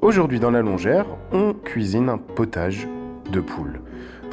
Aujourd'hui dans la longère, on cuisine un potage de poule.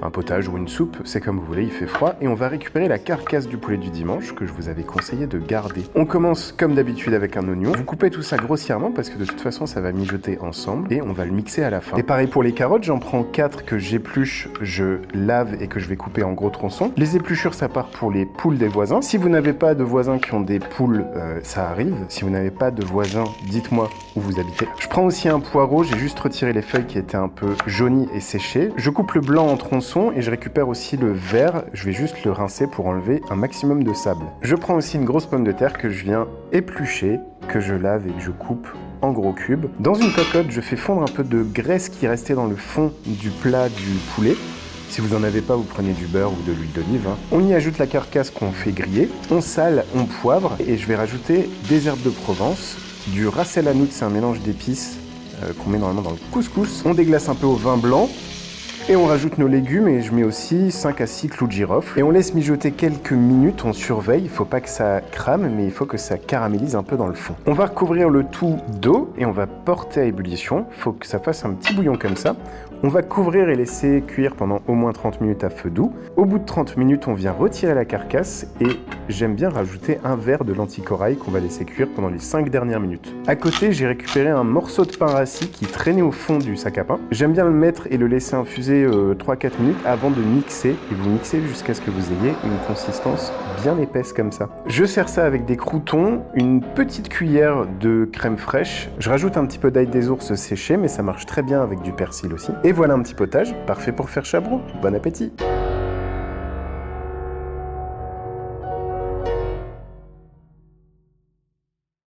Un potage ou une soupe, c'est comme vous voulez, il fait froid, et on va récupérer la carcasse du poulet du dimanche que je vous avais conseillé de garder. On commence comme d'habitude avec un oignon, vous coupez tout ça grossièrement parce que de toute façon ça va mijoter ensemble, et on va le mixer à la fin. Et pareil pour les carottes, j'en prends 4 que j'épluche, je lave et que je vais couper en gros tronçons. Les épluchures ça part pour les poules des voisins. Si vous n'avez pas de voisins qui ont des poules, ça arrive. Si vous n'avez pas de voisins, dites-moi où vous habitez. Je prends aussi un poireau, j'ai juste retiré les feuilles qui étaient un peu jaunies et séchées. Je coupe le blanc en tronçons et je récupère aussi le vert, je vais juste le rincer pour enlever un maximum de sable. Je prends aussi une grosse pomme de terre que je viens éplucher, que je lave et que je coupe en gros cubes. Dans une cocotte, je fais fondre un peu de graisse qui restait dans le fond du plat du poulet. Si vous n'en avez pas, vous prenez du beurre ou de l'huile d'olive. On y ajoute la carcasse qu'on fait griller, on sale, on poivre et je vais rajouter des herbes de Provence, du ras el hanout, c'est un mélange d'épices qu'on met normalement dans le couscous. On déglace un peu au vin blanc. Et on rajoute nos légumes et je mets aussi 5 à 6 clous de girofle. Et on laisse mijoter quelques minutes, on surveille, il faut pas que ça crame, mais il faut que ça caramélise un peu dans le fond. On va recouvrir le tout d'eau et on va porter à ébullition. Il faut que ça fasse un petit bouillon comme ça. On va couvrir et laisser cuire pendant au moins 30 minutes à feu doux. Au bout de 30 minutes, on vient retirer la carcasse et j'aime bien rajouter un verre de lentilles corail qu'on va laisser cuire pendant les 5 dernières minutes. À côté, j'ai récupéré un morceau de pain rassis qui traînait au fond du sac à pain. J'aime bien le mettre et le laisser infuser 3-4 minutes avant de mixer. Et vous mixez jusqu'à ce que vous ayez une consistance bien épaisse comme ça. Je sers ça avec des croûtons, une petite cuillère de crème fraîche. Je rajoute un petit peu d'ail des ours séché, mais ça marche très bien avec du persil aussi. Et voilà un petit potage, parfait pour faire chabrot. Bon appétit!